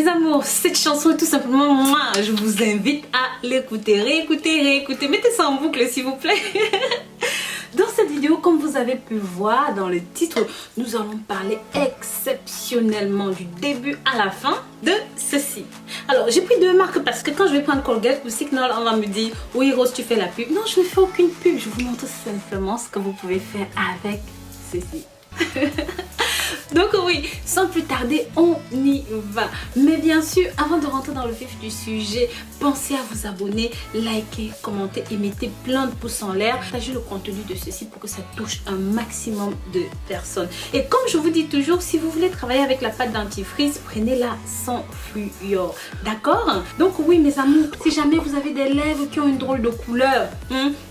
Mes amours, cette chanson est tout simplement moi. Je vous invite à l'écouter, réécouter. Mettez ça en boucle s'il vous plaît. Dans cette vidéo, comme vous avez pu voir dans le titre, nous allons parler exceptionnellement du début à la fin de ceci. Alors, j'ai pris deux marques parce que quand je vais prendre Colgate ou Signal, on va me dire « Oui, Rose, tu fais la pub. » Non, je ne fais aucune pub. Je vous montre simplement ce que vous pouvez faire avec ceci. Donc oui, sans plus tarder, on y va. Mais bien sûr, avant de rentrer dans le vif du sujet, pensez à vous abonner, liker, commenter et mettez plein de pouces en l'air. Partagez le contenu de ceci pour que ça touche un maximum de personnes. Et comme je vous dis toujours, si vous voulez travailler avec la pâte dentifrice, prenez-la sans fluor. D'accord? Donc oui, mes amours, si jamais vous avez des lèvres qui ont une drôle de couleur,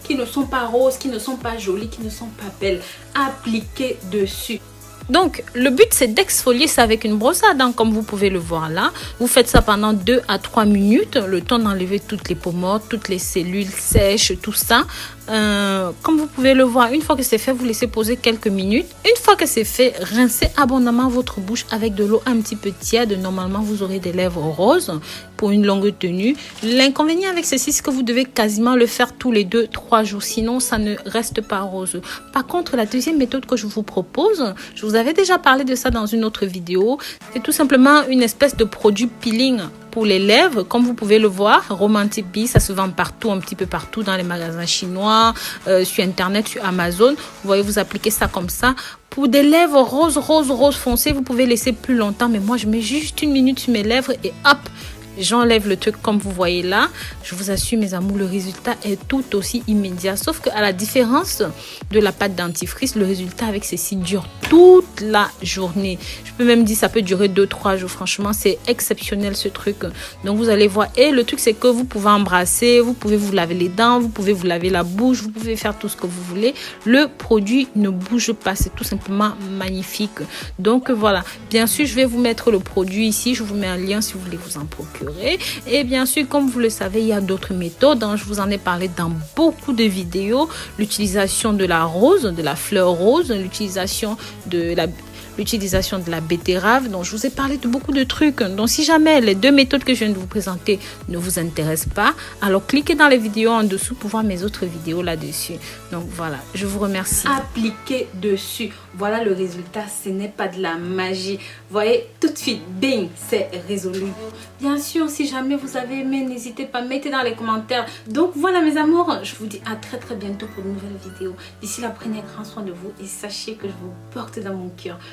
qui ne sont pas roses, qui ne sont pas jolies, qui ne sont pas belles, appliquez dessus. Donc, le but, c'est d'exfolier ça avec une brosse à dents, comme vous pouvez le voir là. Vous faites ça pendant 2 à 3 minutes, le temps d'enlever toutes les peaux mortes, toutes les cellules sèches, tout ça. Comme vous pouvez le voir, une fois que c'est fait, vous laissez poser quelques minutes. Une fois que c'est fait, rincez abondamment votre bouche avec de l'eau un petit peu tiède. Normalement, vous aurez des lèvres roses pour une longue tenue. L'inconvénient avec ceci, c'est que vous devez quasiment le faire tous les 2-3 jours. Sinon, ça ne reste pas rose. Par contre, la deuxième méthode que je vous propose, je vous avais déjà parlé de ça dans une autre vidéo. C'est tout simplement une espèce de produit peeling pour les lèvres, comme vous pouvez le voir. Romantic Bee, ça se vend partout, un petit peu partout dans les magasins chinois, sur internet, sur Amazon. Vous voyez, vous appliquez ça comme ça. Pour des lèvres rose foncé, vous pouvez laisser plus longtemps, mais moi je mets juste 1 minute sur mes lèvres et hop, j'enlève le truc comme vous voyez là. Je vous assure mes amours, le résultat est tout aussi immédiat. Sauf qu'à la différence de la pâte dentifrice, le résultat avec ceci dure toute la journée. Je peux même dire ça peut durer 2-3 jours. Franchement, c'est exceptionnel ce truc. Donc vous allez voir. Et le truc c'est que vous pouvez embrasser, vous pouvez vous laver les dents, vous pouvez vous laver la bouche, vous pouvez faire tout ce que vous voulez. Le produit ne bouge pas. C'est tout simplement magnifique. Donc voilà. Bien sûr, je vais vous mettre le produit ici. Je vous mets un lien si vous voulez vous en procurer. Et bien sûr, comme vous le savez, il y a d'autres méthodes. Je vous en ai parlé dans beaucoup de vidéos. L'utilisation de la rose, de la fleur rose, l'utilisation de la betterave. Donc, je vous ai parlé de beaucoup de trucs. Donc, si jamais les deux méthodes que je viens de vous présenter ne vous intéressent pas, alors cliquez dans les vidéos en dessous pour voir mes autres vidéos là-dessus. Donc, voilà, je vous remercie. Appliquez dessus. Voilà le résultat. Ce n'est pas de la magie. Vous voyez, tout de suite, bing, c'est résolu. Bien sûr, si jamais vous avez aimé, n'hésitez pas, mettez dans les commentaires. Donc, voilà mes amours. Je vous dis à très bientôt pour de nouvelles vidéos. D'ici là, prenez grand soin de vous et sachez que je vous porte dans mon cœur.